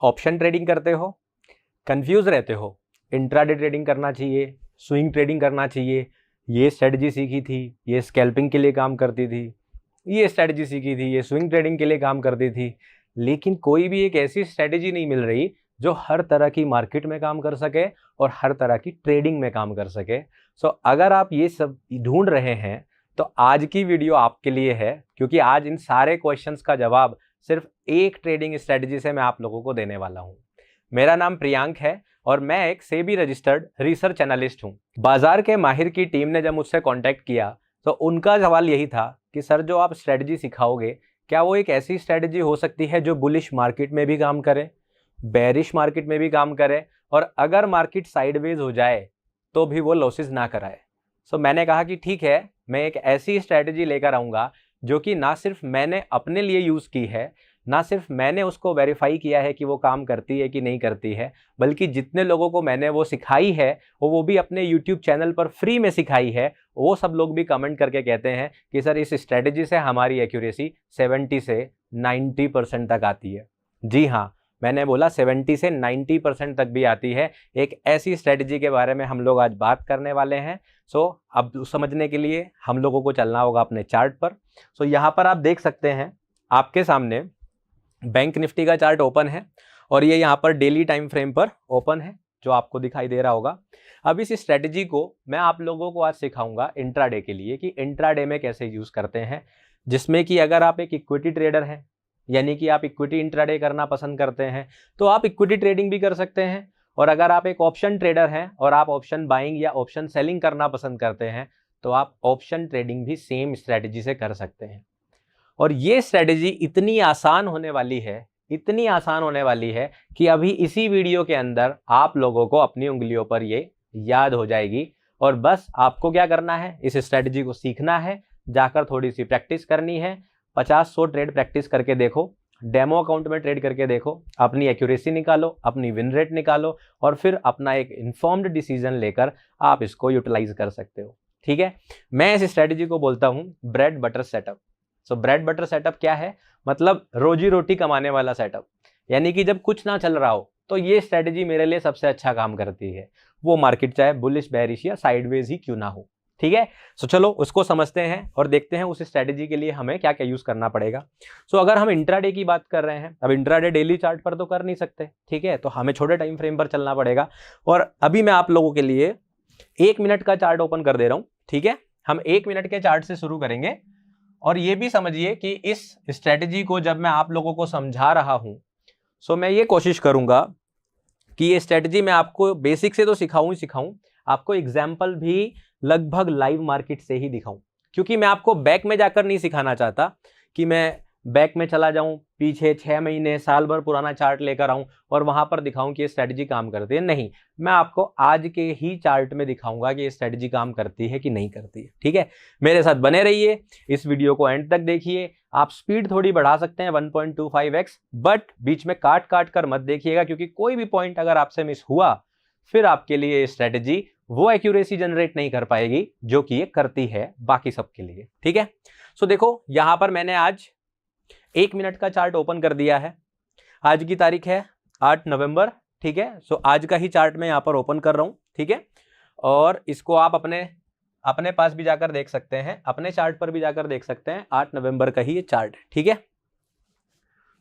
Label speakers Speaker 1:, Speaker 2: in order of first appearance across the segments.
Speaker 1: Option trading करते हो, confuse रहते हो, इंट्राडे ट्रेडिंग करना चाहिए, स्विंग ट्रेडिंग करना चाहिए, ये स्ट्रेटजी सीखी थी, ये स्कैल्पिंग के लिए काम करती थी, ये स्ट्रेटजी सीखी थी, ये स्विंग ट्रेडिंग के लिए काम करती थी, लेकिन कोई भी एक ऐसी स्ट्रेटजी नहीं मिल रही जो हर तरह की मार्केट में काम कर सके और हर तरह की ट्रेडिंग में काम कर सके। सो अगर आप ये सब ढूंढ रहे हैं तो आज की वीडियो आपके लिए है, क्योंकि आज इन सारे क्वेश्चंस का जवाब सिर्फ एक ट्रेडिंग स्ट्रेटजी से मैं आप लोगों को देने वाला हूं। मेरा नाम प्रियांक है और मैं एक सेबी रजिस्टर्ड रिसर्च एनालिस्ट हूं। बाजार के माहिर की टीम ने जब मुझसे कांटेक्ट किया तो उनका सवाल यही था कि सर जो आप स्ट्रेटजी सिखाओगे क्या वो एक ऐसी स्ट्रेटजी हो सकती है जो बुलिश मार्केट में भी काम करे, बेरिश मार्केट में भी काम करे, और अगर मार्केट साइडवेज हो जाए तो भी वो लॉसेस ना कराए। सो मैंने कहा कि ठीक है, मैं एक ऐसी स्ट्रेटजी लेकर आऊँगा जो कि ना सिर्फ मैंने अपने लिए यूज़ की है, ना सिर्फ मैंने उसको वेरीफाई किया है कि वो काम करती है कि नहीं करती है, बल्कि जितने लोगों को मैंने वो सिखाई है वो भी अपने यूट्यूब चैनल पर फ्री में सिखाई है, वो सब लोग भी कमेंट करके कहते हैं कि सर इस स्ट्रेटजी से हमारी एक्यूरेसी 70 से 90% तक आती है। जी हाँ, मैंने बोला 70 से 90% तक भी आती है। एक ऐसी स्ट्रेटजी के बारे में हम लोग आज बात करने वाले हैं। सो अब समझने के लिए हम लोगों को चलना होगा अपने चार्ट पर। सो यहाँ पर आप देख सकते हैं आपके सामने बैंक निफ्टी का चार्ट ओपन है और ये यहाँ पर डेली टाइम फ्रेम पर ओपन है जो आपको दिखाई दे रहा होगा। अब इस स्ट्रेटजी को मैं आप लोगों को आज सिखाऊंगा इंट्राडे के लिए कि इंट्राडे में कैसे यूज़ करते हैं, जिसमें कि अगर आप एक इक्विटी ट्रेडर हैं, यानी कि आप इक्विटी इंट्राडे करना पसंद करते हैं, तो आप इक्विटी ट्रेडिंग भी कर सकते हैं। और अगर आप एक ऑप्शन ट्रेडर हैं और आप ऑप्शन बाइंग या ऑप्शन सेलिंग करना पसंद करते हैं, तो आप ऑप्शन ट्रेडिंग भी सेम स्ट्रेटजी से कर सकते हैं। और ये स्ट्रेटजी इतनी आसान होने वाली है, इतनी आसान होने वाली है कि अभी इसी वीडियो के अंदर आप लोगों को अपनी उंगलियों पर ये याद हो जाएगी। और बस आपको क्या करना है, इस स्ट्रेटजी को सीखना है, जाकर थोड़ी सी प्रैक्टिस करनी है। 50-100 ट्रेड प्रैक्टिस करके देखो, डेमो अकाउंट में ट्रेड करके देखो, अपनी एक्यूरेसी निकालो, अपनी विन रेट निकालो और फिर अपना एक इन्फॉर्म्ड डिसीजन लेकर आप इसको यूटिलाइज कर सकते हो। ठीक है, मैं इस स्ट्रेटजी को बोलता हूँ ब्रेड बटर सेटअप। सो ब्रेड बटर सेटअप क्या है, मतलब रोजी रोटी कमाने वाला सेटअप। यानी कि जब कुछ ना चल रहा हो तो ये स्ट्रेटजी मेरे लिए सबसे अच्छा काम करती है, वो मार्केट चाहे बुलिश बेरिश या साइडवेज ही क्यों ना हो। ठीक है, सो चलो उसको समझते हैं और देखते हैं उस स्ट्रेटजी के लिए हमें क्या क्या यूज करना पड़ेगा। सो अगर हम इंट्राडे की बात कर रहे हैं, अब इंट्राडे डेली चार्ट पर तो कर नहीं सकते, ठीक है, तो हमें छोटे टाइम फ्रेम पर चलना पड़ेगा। और अभी मैं आप लोगों के लिए 1 मिनट का चार्ट ओपन कर दे रहा हूं। ठीक है, हम 1 मिनट के चार्ट से शुरू करेंगे। और ये भी समझिए कि इस स्ट्रेटजी को जब मैं आप लोगों को समझा रहा हूं, सो मैं ये कोशिश करूंगा कि ये स्ट्रेटजी मैं आपको बेसिक से तो सिखाऊं, आपको एग्जाम्पल भी लगभग लाइव मार्केट से ही दिखाऊं, क्योंकि मैं आपको बैक में जाकर नहीं सिखाना चाहता कि मैं बैक में चला जाऊं, पीछे 6 महीने साल भर पुराना चार्ट लेकर आऊं और वहां पर दिखाऊं कि ये स्ट्रेटजी काम करती है। नहीं, मैं आपको आज के ही चार्ट में दिखाऊंगा कि ये स्ट्रेटजी काम करती है कि नहीं करती है। ठीक है, मेरे साथ बने रहिए, इस वीडियो को एंड तक देखिए। आप स्पीड थोड़ी बढ़ा सकते हैं 1.25x, बट बीच में काट काट कर मत देखिएगा, क्योंकि कोई भी पॉइंट अगर आपसे मिस हुआ फिर आपके लिए स्ट्रेटजी वो एक्यूरेसी जनरेट नहीं कर पाएगी जो कि ये करती है बाकी सबके लिए। ठीक है, सो देखो यहां पर मैंने आज 1 मिनट का चार्ट ओपन कर दिया है। आज की तारीख है 8 नवंबर। ठीक है, सो आज का ही चार्ट मैं यहां पर ओपन कर रहा हूं। ठीक है, और इसको आप अपने पास भी जाकर देख सकते हैं, अपने चार्ट पर भी जाकर देख सकते हैं। 8 नवंबर का ही ये चार्ट है। ठीक है,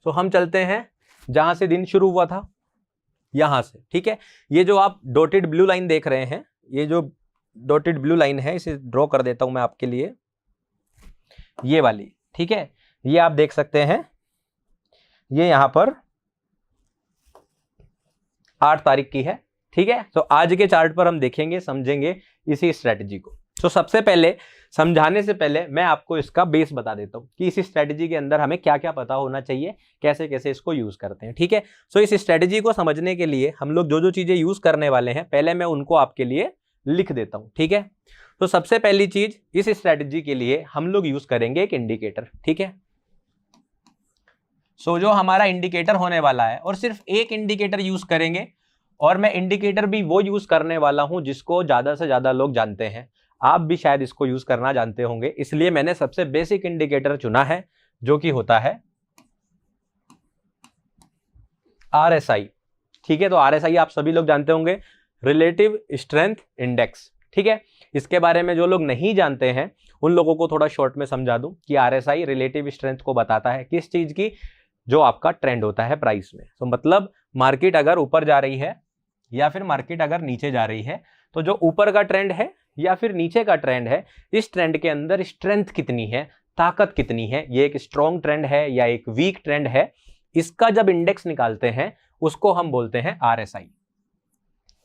Speaker 1: सो हम चलते हैं जहां से दिन शुरू हुआ था, यहां से। ठीक है, ये जो आप डॉटेड ब्लू लाइन देख रहे हैं, ये जो डॉटेड ब्लू लाइन है, इसे ड्रॉ कर देता हूं मैं आपके लिए, ये वाली। ठीक है, ये आप देख सकते हैं, ये यहां पर 8 तारीख की है। ठीक है, तो आज के चार्ट पर हम देखेंगे, समझेंगे इसी स्ट्रेटजी को। तो सबसे पहले समझाने से पहले मैं आपको इसका बेस बता देता हूं कि इस स्ट्रेटजी के अंदर हमें क्या क्या पता होना चाहिए, कैसे कैसे इसको यूज करते हैं। ठीक है, सो इस स्ट्रेटजी को समझने के लिए हम लोग जो जो चीजें यूज करने वाले हैं, पहले मैं उनको आपके लिए लिख देता हूं। ठीक है, तो सबसे पहली चीज, इस स्ट्रेटजी के लिए हम लोग यूज करेंगे एक इंडिकेटर। ठीक है, सो जो हमारा इंडिकेटर होने वाला है, और सिर्फ एक इंडिकेटर यूज करेंगे, और मैं इंडिकेटर भी वो यूज करने वाला हूं जिसको ज्यादा से ज्यादा लोग जानते हैं। आप भी शायद इसको यूज करना जानते होंगे, इसलिए मैंने सबसे बेसिक इंडिकेटर चुना है, जो कि होता है RSI, ठीक है। तो RSI आप सभी लोग जानते होंगे, रिलेटिव स्ट्रेंथ इंडेक्स, ठीक है। इसके बारे में जो लोग नहीं जानते हैं उन लोगों को थोड़ा शॉर्ट में समझा दूं कि RSI रिलेटिव स्ट्रेंथ को बताता है किस चीज की, जो आपका ट्रेंड होता है प्राइस में। तो मतलब मार्केट अगर ऊपर जा रही है या फिर मार्केट अगर नीचे जा रही है, तो जो ऊपर का ट्रेंड है या फिर नीचे का ट्रेंड है, इस ट्रेंड के अंदर स्ट्रेंथ कितनी है, ताकत कितनी है, ये एक स्ट्रॉन्ग ट्रेंड है या एक वीक ट्रेंड है, इसका जब इंडेक्स निकालते हैं उसको हम बोलते हैं RSI,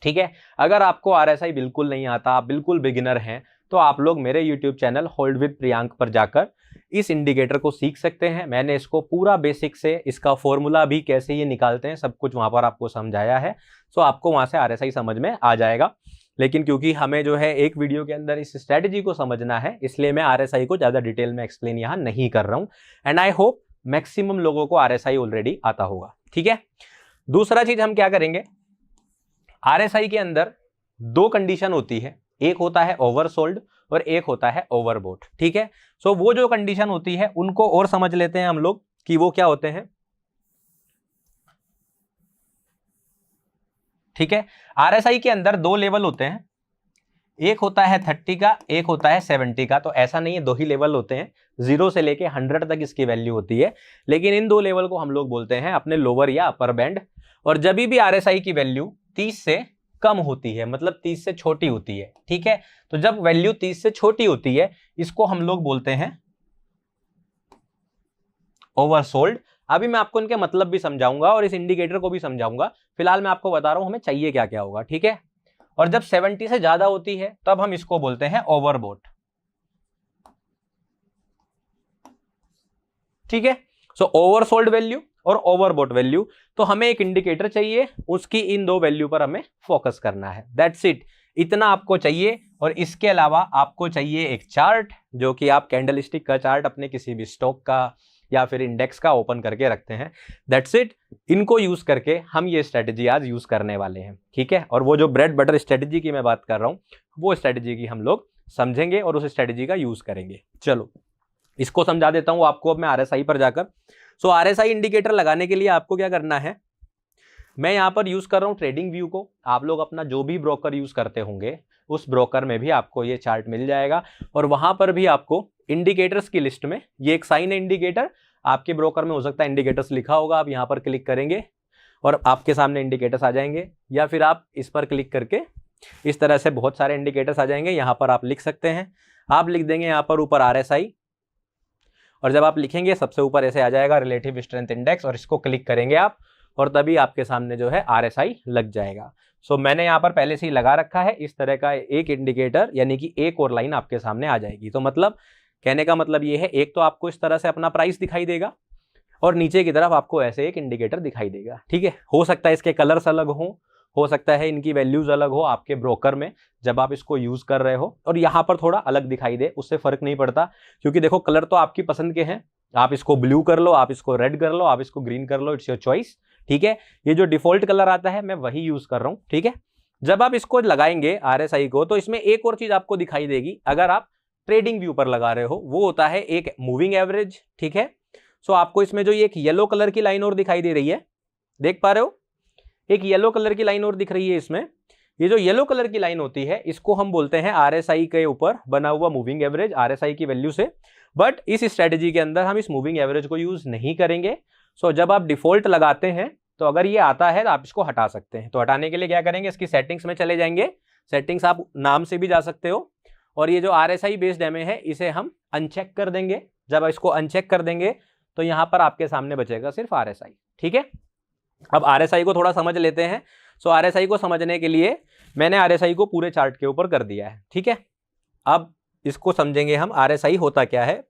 Speaker 1: ठीक है। अगर आपको RSI बिल्कुल नहीं आता, आप बिल्कुल बिगिनर हैं, तो आप लोग मेरे YouTube channel hold with Priyank पर जाकर इस इंडिकेटर को सीख सकते हैं। मैंने इसको पूरा बेसिक से, इसका फॉर्मूला भी कैसे ये निकालते हैं, सब कुछ वहां पर आपको समझाया है। सो आपको वहां से RSI समझ में आ जाएगा। लेकिन क्योंकि हमें जो है एक वीडियो के अंदर इस स्ट्रेटजी को समझना है, इसलिए मैं RSI को ज्यादा डिटेल में एक्सप्लेन यहाँ नहीं कर रहा हूँ। एंड आई होप मैक्सिमम लोगों को RSI ऑलरेडी आता होगा, ठीक है। दूसरा चीज हम क्या करेंगे, RSI के अंदर दो कंडीशन होती है, एक होता है ओवरसोल्ड और एक होता है ओवरबॉट, ठीक है। सो वो जो कंडीशन होती है उनको और समझ लेते हैं हम लोग कि वो क्या होते हैं, ठीक है। RSI के अंदर दो लेवल होते हैं, एक होता है 30 का, एक होता है 70 का। तो ऐसा नहीं है, दो ही लेवल होते हैं, 0 से लेके 100 तक इसकी वैल्यू होती है। लेकिन इन दो लेवल को हम लोग बोलते हैं अपने लोअर या अपर बैंड। और जब भी RSI की वैल्यू 30 से कम होती है, मतलब 30 से छोटी होती है, ठीक है। तो जब वैल्यू 30 से छोटी होती है, इसको हम लोग बोलते हैं ओवरसोल्ड। अभी मैं आपको इनके मतलब भी समझाऊंगा और इस इंडिकेटर को भी समझाऊंगा। फिलहाल मैं आपको बता रहा हूं हमें चाहिए क्या क्या होगा, ठीक है। और जब 70 से ज्यादा होती है तब हम इसको बोलते हैं ओवरबॉट, ठीक है। सो ओवरसोल्ड वैल्यू और ओवरबॉट वैल्यू, तो हमें एक इंडिकेटर चाहिए, उसकी इन दो वैल्यू पर हमें फोकस करना है, दैट्स इट। इतना आपको चाहिए। और इसके अलावा आपको चाहिए एक चार्ट, जो कि आप कैंडलस्टिक का चार्ट अपने किसी भी स्टॉक का या फिर इंडेक्स का ओपन करके रखते हैं, दैट्स इट। इनको यूज करके हम ये स्ट्रेटजी आज यूज करने वाले हैं, ठीक है। और वो जो ब्रेड बटर स्ट्रेटजी की मैं बात कर रहा हूं, वो स्ट्रेटजी की हम लोग समझेंगे और उस स्ट्रेटजी का यूज करेंगे। चलो इसको समझा देता हूं आपको अब मैं RSI पर जाकर। सो RSI इंडिकेटर लगाने के लिए आपको क्या करना है, मैं यहां पर यूज कर रहा हूं ट्रेडिंग व्यू को। आप लोग अपना जो भी ब्रोकर यूज करते होंगे उस ब्रोकर में भी आपको ये चार्ट मिल जाएगा। और वहां पर भी आपको इंडिकेटर्स की लिस्ट में ये एक साइन है इंडिकेटर, आपके ब्रोकर में हो सकता है इंडिकेटर्स लिखा होगा, आप यहां पर क्लिक करेंगे और आपके सामने इंडिकेटर्स आ जाएंगे। या फिर आप इस पर क्लिक करके इस तरह से बहुत सारे इंडिकेटर्स आ जाएंगे, यहां पर आप लिख सकते हैं। आप लिख देंगे यहां पर ऊपर RSI, और जब आप लिखेंगे सबसे ऊपर ऐसे आ जाएगा रिलेटिव स्ट्रेंथ इंडेक्स, और इसको क्लिक करेंगे आप और तभी आपके सामने जो है RSI लग जाएगा। सो मैंने यहाँ पर पहले से ही लगा रखा है इस तरह का एक इंडिकेटर, यानी कि एक और लाइन आपके सामने आ जाएगी। तो मतलब कहने का मतलब ये है, एक तो आपको इस तरह से अपना प्राइस दिखाई देगा और नीचे की तरफ आपको ऐसे एक इंडिकेटर दिखाई देगा, ठीक है। हो सकता है इसके कलर्स अलग हो सकता है इनकी वैल्यूज अलग हो आपके ब्रोकर में जब आप इसको यूज कर रहे हो, और यहाँ पर थोड़ा अलग दिखाई दे, उससे फर्क नहीं पड़ता। क्योंकि देखो कलर तो आपकी पसंद के हैं, आप इसको ब्लू कर लो, आप इसको रेड कर लो, आप इसको ग्रीन कर लो, इट्स योर चॉइस, ठीक है। ये जो डिफॉल्ट कलर आता है मैं वही यूज कर रहा हूँ, ठीक है। जब आप इसको लगाएंगे RSI को, तो इसमें एक और चीज आपको दिखाई देगी अगर आप ट्रेडिंग व्यू पर लगा रहे हो, वो होता है एक मूविंग एवरेज, ठीक है। सो आपको इसमें जो ये एक येलो कलर की लाइन और दिखाई दे रही है, देख पा रहे हो, एक येलो कलर की लाइन और दिख रही है इसमें। ये जो येलो कलर की लाइन होती है इसको हम बोलते हैं RSI के ऊपर बना हुआ मूविंग एवरेज, RSI की वैल्यू से। बट इस स्ट्रेटजी के अंदर हम इस मूविंग एवरेज को यूज नहीं करेंगे। सो जब आप डिफॉल्ट लगाते हैं तो अगर ये आता है तो आप इसको हटा सकते हैं। तो हटाने के लिए क्या करेंगे, इसकी सेटिंग्स में चले जाएंगे, सेटिंग्स आप नाम से भी जा सकते हो, और ये जो RSI बेस्ड एमए है इसे हम अनचेक कर देंगे। जब इसको अनचेक कर देंगे तो यहां पर आपके सामने बचेगा सिर्फ RSI, ठीक है। अब RSI को थोड़ा समझ लेते हैं। सो RSI को समझने के लिए मैंने RSI को पूरे चार्ट के ऊपर कर दिया है, ठीक है। अब इसको समझेंगे हम RSI होता क्या है,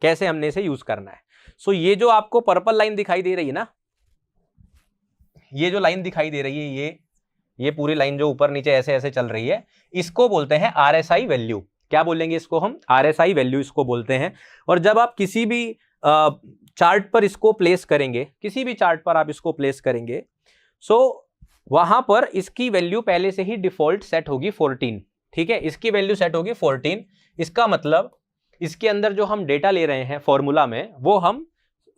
Speaker 1: कैसे हमने इसे यूज करना है। सो ये जो आपको पर्पल लाइन दिखाई दे रही है ना, ये जो लाइन दिखाई दे रही है, ये पूरी लाइन जो ऊपर नीचे ऐसे ऐसे चल रही है, इसको बोलते हैं RSI वैल्यू। क्या बोलेंगे इसको हम, RSI वैल्यू इसको बोलते हैं। और जब आप किसी भी चार्ट पर इसको प्लेस करेंगे, किसी भी चार्ट पर आप इसको प्लेस करेंगे, सो वहां पर इसकी वैल्यू पहले से ही डिफॉल्ट सेट होगी 14, ठीक है। इसकी वैल्यू सेट होगी 14। इसका मतलब इसके अंदर जो हम डेटा ले रहे हैं फॉर्मूला में, वो हम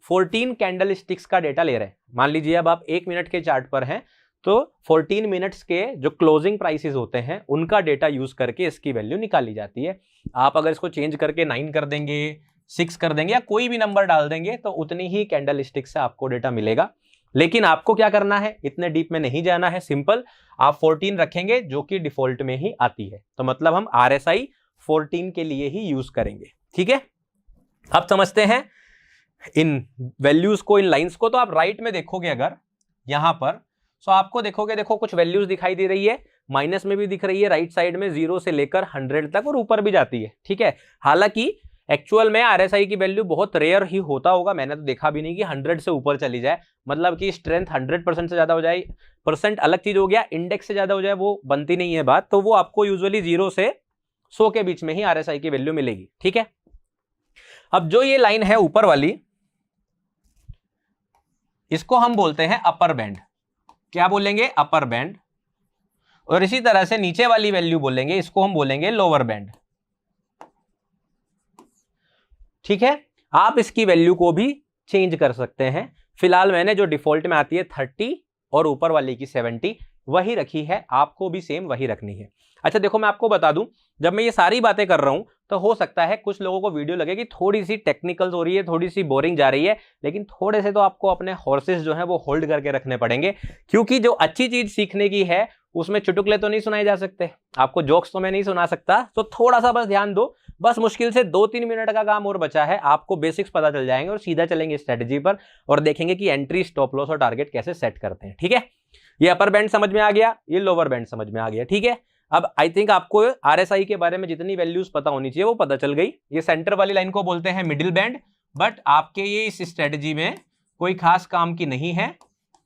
Speaker 1: 14 कैंडल स्टिक्स का डेटा ले रहे हैं। मान लीजिए अब आप 1 मिनट के चार्ट पर हैं, तो 14 मिनट्स के जो क्लोजिंग प्राइसेस होते हैं उनका डेटा यूज करके इसकी वैल्यू निकाली जाती है। आप अगर इसको चेंज करके 9 कर देंगे, 6 कर देंगे या कोई भी नंबर डाल देंगे तो उतनी ही कैंडल स्टिक से आपको डेटा मिलेगा। लेकिन आपको क्या करना है, इतने डीप में नहीं जाना है, सिंपल आप 14 रखेंगे जो कि डिफॉल्ट में ही आती है। तो मतलब हम RSI 14 के लिए ही यूज करेंगे। ठीक है, अब समझते हैं इन वैल्यूज को, इन लाइंस को। तो आप राइट में देखोगे अगर यहां पर, तो आपको देखोगे, देखो कुछ वैल्यूज दिखाई दे रही है, माइनस में भी दिख रही है राइट साइड में, 0 से लेकर 100 तक और ऊपर भी जाती है। ठीक है, हालांकि एक्चुअल में RSI की वैल्यू बहुत रेयर ही होता होगा, मैंने तो देखा भी नहीं कि 100 से ऊपर चली जाए, मतलब कि स्ट्रेंथ 100% से ज्यादा हो जाए। परसेंट अलग चीज हो गया, इंडेक्स से ज्यादा हो जाए वो बनती नहीं है बात। तो वो आपको यूजुअली 0 से 100 के बीच में ही RSI की वैल्यू मिलेगी। ठीक है, अब जो ये लाइन है ऊपर वाली, इसको हम बोलते हैं अपर बैंड। क्या बोलेंगे? Upper band. और इसी तरह से नीचे वाली वैल्यू बोलेंगे, इसको हम बोलेंगे लोअर बैंड। ठीक है, आप इसकी वैल्यू को भी चेंज कर सकते हैं। फिलहाल मैंने जो डिफॉल्ट में आती है 30 और ऊपर वाली की 70 वही रखी है, आपको भी सेम वही रखनी है। अच्छा देखो, मैं आपको बता दूं, जब मैं ये सारी बातें कर रहा हूं तो हो सकता है कुछ लोगों को वीडियो लगे कि थोड़ी सी टेक्निकल हो रही है, थोड़ी सी बोरिंग जा रही है, लेकिन थोड़े से तो आपको अपने हॉर्सेस जो है वो होल्ड करके रखने पड़ेंगे, क्योंकि जो अच्छी चीज सीखने की है उसमें चुटकुले तो नहीं सुनाए जा सकते, आपको जोक्स तो मैं नहीं सुना सकता। तो थोड़ा सा बस ध्यान दो, बस मुश्किल से 2-3 मिनट का काम और बचा है, आपको बेसिक्स पता चल जाएंगे और सीधा चलेंगे स्ट्रेटजी पर और देखेंगे कि एंट्री, स्टॉप लॉस और टारगेट कैसे सेट करते हैं। ठीक है, ये अपर बैंड समझ में आ गया, ये लोअर बैंड समझ में आ गया। ठीक है, अब आई थिंक आपको RSI के बारे में जितनी वैल्यूज पता होनी चाहिए वो पता चल गई। ये सेंटर वाली लाइन को बोलते हैं मिडिल बैंड, बट आपके ये इस स्ट्रेटजी में कोई खास काम की नहीं है।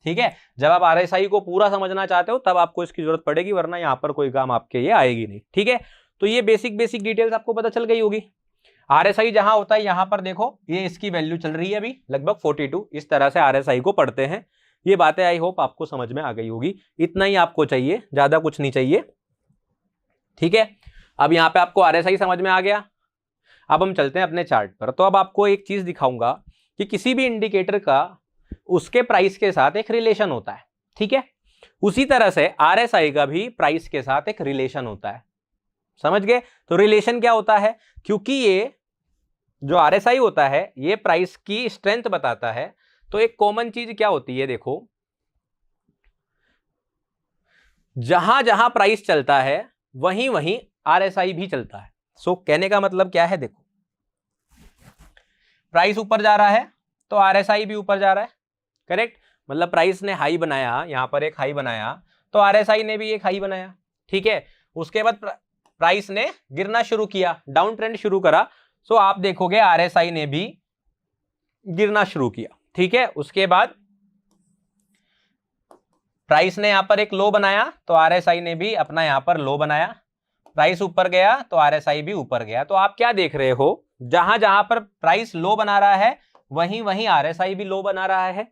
Speaker 1: ठीक है, जब आप RSI को पूरा समझना चाहते हो तब आपको इसकी जरूरत पड़ेगी, वरना यहां पर कोई काम आपके ये आएगी नहीं। ठीक है, तो ये बेसिक डिटेल्स आपको पता चल गई होगी। RSI जहां होता है यहां पर देखो, ये इसकी वैल्यू चल रही है अभी लगभग 42, इस तरह से RSI को पढ़ते हैं। ये बातें आई होप आपको समझ में आ गई होगी, इतना ही आपको चाहिए, ज्यादा कुछ नहीं चाहिए। ठीक है, अब यहां पे आपको RSI समझ में आ गया। अब हम चलते हैं अपने चार्ट पर। तो अब आपको एक चीज दिखाऊंगा कि किसी भी इंडिकेटर का उसके प्राइस के साथ एक रिलेशन होता है। ठीक है, उसी तरह से RSI का भी प्राइस के साथ एक रिलेशन होता है। समझ गए? तो रिलेशन क्या होता है, क्योंकि ये जो RSI होता है ये प्राइस की स्ट्रेंथ बताता है, तो एक कॉमन चीज क्या होती है, देखो जहां जहां प्राइस चलता है वहीं वहीं RSI भी चलता है। सो कहने का मतलब क्या है, देखो प्राइस ऊपर जा रहा है तो RSI भी ऊपर जा रहा है, करेक्ट? मतलब प्राइस ने हाई बनाया, यहां पर एक हाई बनाया तो RSI ने भी एक हाई बनाया। ठीक है, उसके बाद प्राइस ने गिरना शुरू किया, डाउन ट्रेंड शुरू करा, सो आप देखोगे RSI ने भी गिरना शुरू किया। ठीक है, उसके बाद प्राइस ने यहां पर एक लो बनाया तो RSI ने भी अपना यहां पर लो बनाया, प्राइस ऊपर गया तो RSI भी ऊपर गया। तो आप क्या देख रहे हो, जहां जहां पर प्राइस लो बना रहा है वहीं वहीं RSI भी लो बना रहा है,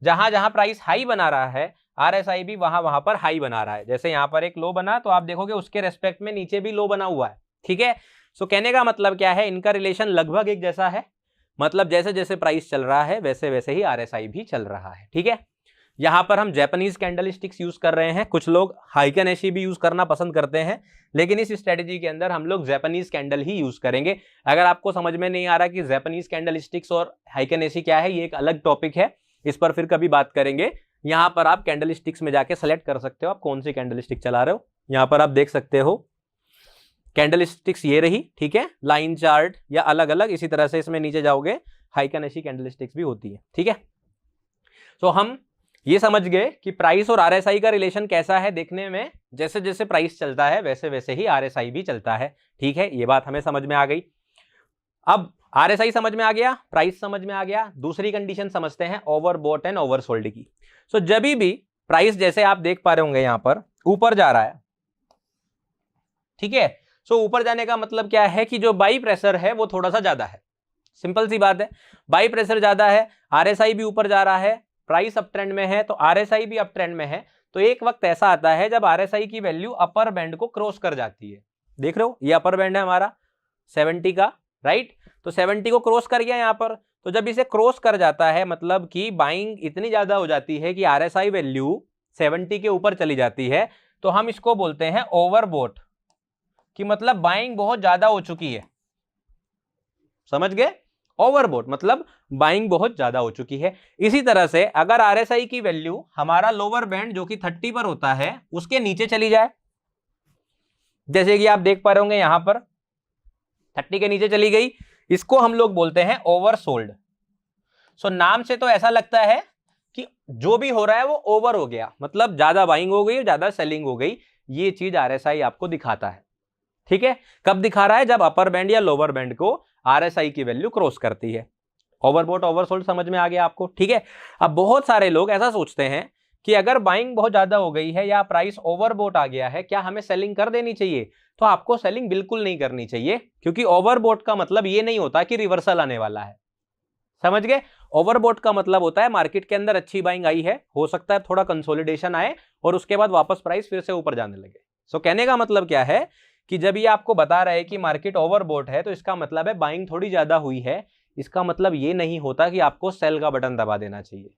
Speaker 1: जहां जहां प्राइस हाई बना रहा है RSI भी वहां वहां पर हाई बना रहा है। जैसे यहां पर एक लो बना तो आप देखोगे उसके रेस्पेक्ट में नीचे भी लो बना हुआ है। ठीक है, सो कहने का मतलब क्या है, इनका रिलेशन लगभग एक जैसा है, मतलब जैसे जैसे प्राइस चल रहा है वैसे वैसे ही RSI भी चल रहा है। ठीक है, यहां पर हम जापानीज कैंडल स्टिक्स यूज कर रहे हैं, कुछ लोग हाइकन एशी भी यूज करना पसंद करते हैं, लेकिन इस स्ट्रेटेजी के अंदर हम लोग जापानीज कैंडल ही यूज करेंगे। अगर आपको समझ में नहीं आ रहा कि जापानीज कैंडल स्टिक्स और हाइकन एशी क्या है, ये एक अलग टॉपिक है, इस पर फिर कभी बात करेंगे। यहां पर आप कैंडल स्टिक्स में जाके सेलेक्ट कर सकते हो आप कौन सी कैंडल स्टिक चला रहे हो। यहां पर आप देख सकते हो कैंडल स्टिक्स ये रही। ठीक है, लाइन चार्ट या अलग अलग, इसी तरह से इसमें नीचे जाओगे हाइकन एशी कैंडल स्टिक्स भी होती है। ठीक है, तो हम ये समझ गए कि प्राइस और RSI का रिलेशन कैसा है देखने में, जैसे जैसे प्राइस चलता है वैसे वैसे ही RSI भी चलता है। ठीक है, ये बात हमें समझ में आ गई। अब RSI समझ में आ गया, प्राइस समझ में आ गया, दूसरी कंडीशन समझते हैं ओवरबॉट एंड ओवरसोल्ड की। सो जब भी प्राइस, जैसे आप देख पा रहे होंगे यहां पर ऊपर जा रहा है, ठीक है, सो ऊपर जाने का मतलब क्या है कि जो बाई प्रेशर है वो थोड़ा सा ज्यादा है, सिंपल सी बात है, बाई प्रेशर ज्यादा है, RSI भी ऊपर जा रहा है, प्राइस अप ट्रेंड में है तो RSI भी अप ट्रेंड में है। तो एक वक्त ऐसा आता है जब RSI की वैल्यू अपर बैंड को क्रॉस कर जाती है। देख रहे हो, ये अपर बैंड है हमारा 70 का, राइट? तो 70 को क्रॉस कर गया यहाँ पर। तो जब इसे क्रॉस कर जाता है मतलब कि बाइंग इतनी ज्यादा हो जाती है कि RSI वैल्यू 70 के ऊपर चली जाती है, तो हम इसको बोलते हैं ओवरबॉट, कि मतलब बाइंग बहुत ज्यादा हो चुकी है। समझ गए? ओवरबॉट मतलब बाइंग बहुत ज्यादा हो चुकी है। इसी तरह से अगर RSI की वैल्यू हमारा लोअर बैंड जो कि 30 पर होता है उसके नीचे चली जाए, जैसे कि आप देख पा रहे होंगे यहां पर 30 के नीचे चली गई, इसको हम लोग बोलते हैं ओवरसोल्ड। सो नाम से तो ऐसा लगता है कि जो भी हो रहा है वो ओवर हो गया, मतलब ज्यादा बाइंग हो गई, ज्यादा सेलिंग हो गई। ये चीज RSI आपको दिखाता है। ठीक है, कब दिखा रहा है? जब अपर बैंड या लोअर बैंड को RSI की वैल्यू क्रॉस करती है। ओवरबॉट ओवरसोल्ड समझ में आ गया आपको? ठीक है। अब बहुत सारे लोग ऐसा सोचते हैं कि अगर बाइंग बहुत ज्यादा हो गई है या प्राइस ओवरबॉट आ गया है, क्या हमें सेलिंग कर देनी चाहिए? तो आपको सेलिंग बिल्कुल नहीं करनी चाहिए, क्योंकि ओवरबॉट का मतलब ये नहीं होता कि रिवर्सल आने वाला है। समझ गए? ओवरबॉट का मतलब होता है मार्केट के अंदर अच्छी बाइंग आई है, हो सकता है थोड़ा कंसोलिडेशन आए और उसके बाद वापस प्राइस फिर से ऊपर जाने लगे। सो कहने का मतलब क्या है कि जब ये आपको बता रहा है कि मार्केट ओवरबॉट है, तो इसका मतलब है बाइंग थोड़ी ज्यादा हुई है। इसका मतलब ये नहीं होता कि आपको सेल का बटन दबा देना चाहिए।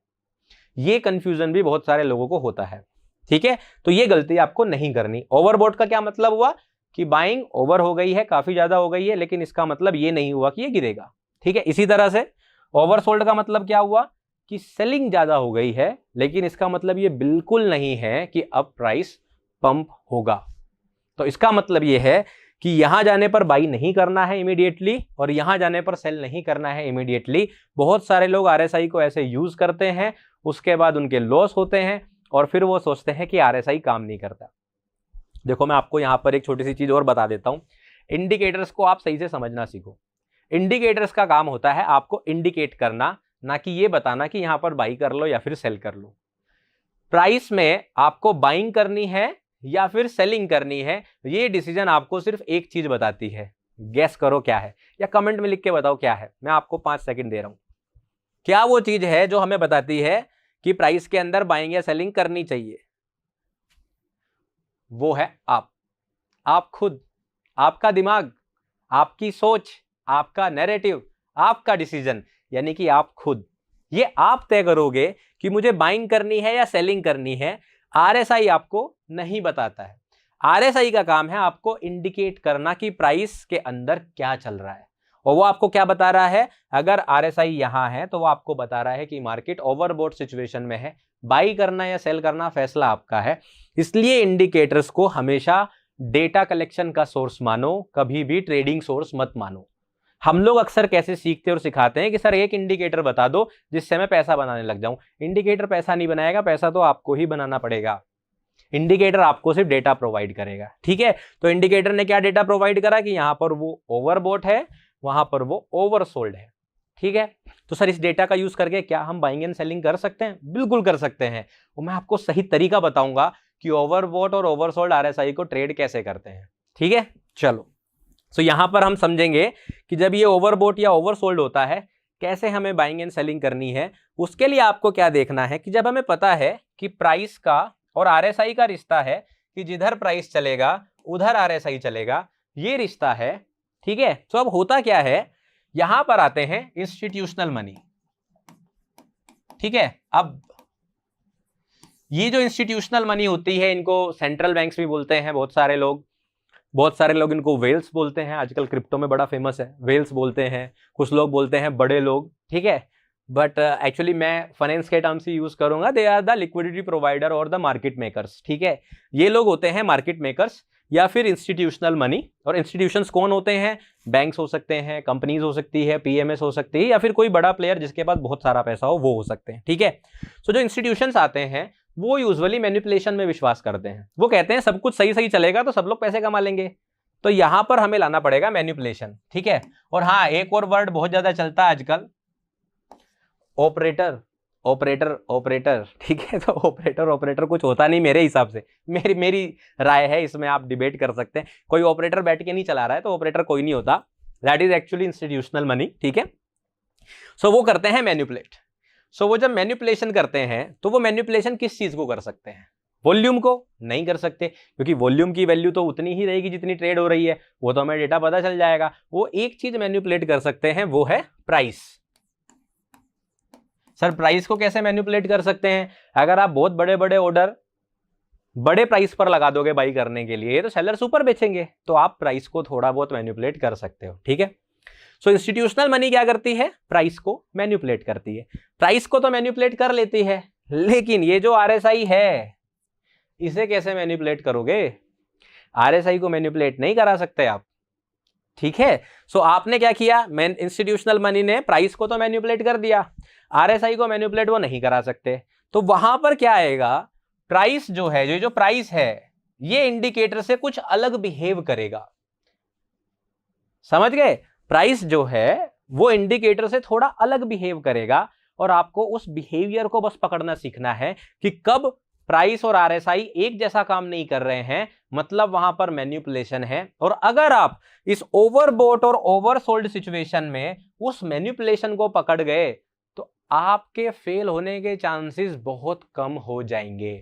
Speaker 1: ये कंफ्यूजन भी बहुत सारे लोगों को होता है। ठीक है, तो ये गलती आपको नहीं करनी। ओवरबॉट का क्या मतलब हुआ कि बाइंग ओवर हो गई है, काफी ज्यादा हो गई है, लेकिन इसका मतलब ये नहीं हुआ कि ये गिरेगा। ठीक है, इसी तरह से ओवरसोल्ड का मतलब क्या हुआ कि सेलिंग ज्यादा हो गई है, लेकिन इसका मतलब ये बिल्कुल नहीं है कि अब प्राइस पंप होगा। तो इसका मतलब ये है कि यहां जाने पर बाई नहीं करना है इमीडिएटली और यहां जाने पर सेल नहीं करना है इमीडिएटली। बहुत सारे लोग RSI को ऐसे यूज करते हैं, उसके बाद उनके लॉस होते हैं और फिर वो सोचते हैं कि RSI काम नहीं करता। देखो मैं आपको यहां पर एक छोटी सी चीज और बता देता हूं। इंडिकेटर्स को आप सही से समझना सीखो। इंडिकेटर्स का काम होता है आपको इंडिकेट करना, ना कि ये बताना कि यहां पर बाई कर लो या फिर सेल कर लो। प्राइस में आपको बाइंग करनी है या फिर सेलिंग करनी है, ये डिसीजन आपको सिर्फ एक चीज बताती है। गैस करो क्या है, या कमेंट में लिख के बताओ क्या है। मैं आपको 5 सेकंड दे रहा हूं। क्या वो चीज है जो हमें बताती है कि प्राइस के अंदर बाइंग या सेलिंग करनी चाहिए? वो है आप खुद, आपका दिमाग, आपकी सोच, आपका नैरेटिव, आपका डिसीजन, यानी कि आप खुद। ये आप तय करोगे कि मुझे बाइंग करनी है या सेलिंग करनी है। RSI आपको नहीं बताता है। RSI का काम है आपको इंडिकेट करना कि प्राइस के अंदर क्या चल रहा है। और वो आपको क्या बता रहा है? अगर RSI यहां है तो वो आपको बता रहा है कि मार्केट ओवरबॉट सिचुएशन में है। बाई करना या सेल करना फैसला आपका है। इसलिए इंडिकेटर्स को हमेशा डेटा कलेक्शन का सोर्स मानो, कभी भी ट्रेडिंग सोर्स मत मानो। हम लोग अक्सर कैसे सीखते और सिखाते हैं कि सर एक इंडिकेटर बता दो जिससे मैं पैसा बनाने लग जाऊं। इंडिकेटर पैसा नहीं बनाएगा, पैसा तो आपको ही बनाना पड़ेगा। इंडिकेटर आपको सिर्फ डेटा प्रोवाइड करेगा। ठीक है, तो इंडिकेटर ने क्या डेटा प्रोवाइड करा कि यहां पर वो ओवरबॉट है, वहां पर वो ओवरसोल्ड है। ठीक है, तो सर इस डेटा का यूज करके क्या हम बाइंग एंड सेलिंग कर सकते हैं? बिल्कुल कर सकते हैं, और मैं आपको सही तरीका बताऊंगा कि ओवरबॉट और ओवरसोल्ड RSI को ट्रेड कैसे करते हैं। ठीक है, चलो। सो यहां पर हम समझेंगे कि जब ये ओवरबॉट या ओवरसोल्ड होता है कैसे हमें बाइंग एंड सेलिंग करनी है। उसके लिए आपको क्या देखना है कि जब हमें पता है कि प्राइस का और RSI का रिश्ता है कि जिधर प्राइस चलेगा उधर RSI चलेगा, ये रिश्ता है। ठीक है, तो अब होता क्या है, यहां पर आते हैं इंस्टीट्यूशनल मनी। ठीक है, अब ये जो इंस्टीट्यूशनल मनी होती है इनको सेंट्रल बैंक्स भी बोलते हैं बहुत सारे लोग इनको वेल्स बोलते हैं। आजकल क्रिप्टो में बड़ा फेमस है, वेल्स बोलते हैं। कुछ लोग बोलते हैं बड़े लोग। ठीक है, बट एक्चुअली मैं फाइनेंस के टर्म से यूज करूंगा। They are the liquidity provider और द मार्केट मेकर्स। ठीक है, ये लोग होते हैं मार्केट मेकर्स या फिर इंस्टीट्यूशनल मनी। और इंस्टीट्यूशंस कौन होते हैं? बैंक्स हो सकते हैं, कंपनीज हो सकती है, PMS हो सकती है, या फिर कोई बड़ा प्लेयर जिसके पास बहुत सारा पैसा हो वो हो सकते हैं। ठीक है, सो जो इंस्टीट्यूशंस आते हैं वो यूजुअली मैनिपुलेशन में विश्वास करते हैं। वो कहते हैं सब कुछ सही सही चलेगा तो सब लोग पैसे कमा लेंगे। तो यहां पर हमें लाना पड़ेगा मैनिपुलेशन। ठीक है, और हाँ, एक और वर्ड बहुत ज्यादा चलता है आजकल, ऑपरेटर ऑपरेटर ऑपरेटर। ठीक है, तो ऑपरेटर कुछ होता नहीं मेरे हिसाब से। मेरी राय है, इसमें आप डिबेट कर सकते हैं। कोई ऑपरेटर बैठ के नहीं चला रहा है तो ऑपरेटर कोई नहीं होता। That is actually institutional money. ठीक है, सो वो करते हैं मैनिपुलेट। सो वो जब मैनिपुलेशन करते हैं तो वो मैनिपुलेशन किस चीज को कर सकते हैं? वॉल्यूम को नहीं कर सकते, क्योंकि वॉल्यूम की वैल्यू तो उतनी ही रहेगी जितनी ट्रेड हो रही है, वो तो हमें डेटा पता चल जाएगा। वो एक चीज मैनिपुलेट कर सकते हैं, वो है प्राइस। सर प्राइस को कैसे मैनिपुलेट कर सकते हैं? अगर आप बहुत बड़े बड़े ऑर्डर बड़े प्राइस पर लगा दोगे बाई करने के लिए, तो सेलर्स ऊपर बेचेंगे, तो आप प्राइस को थोड़ा बहुत मैनिपुलेट कर सकते हो, ठीक है। सो इंस्टीट्यूशनल मनी क्या करती है? प्राइस को मैनिपुलेट करती है। प्राइस को तो मैनिपुलेट कर लेती है, लेकिन ये जो आरएसआई है, इसे कैसे मैनिपुलेट करोगे? आरएसआई को मैनिपुलेट नहीं करा सकते आप, ठीक है। सो आपने क्या किया? इंस्टीट्यूशनल मनी ने प्राइस को तो मैनिपुलेट कर दिया, आरएसआई को मैनिपुलेट वो नहीं करा सकते। तो वहां पर क्या आएगा? प्राइस जो है, जो प्राइस है, ये इंडिकेटर से कुछ अलग बिहेव करेगा। समझ गए? प्राइस जो है वो इंडिकेटर से थोड़ा अलग बिहेव करेगा, और आपको उस बिहेवियर को बस पकड़ना सीखना है कि कब प्राइस और आरएसआई एक जैसा काम नहीं कर रहे हैं, मतलब वहां पर मैनिपुलेशन है। और अगर आप इस ओवरबोट और ओवरसोल्ड सिचुएशन में उस मैनिपुलेशन को पकड़ गए, तो आपके फेल होने के चांसेस बहुत कम हो जाएंगे।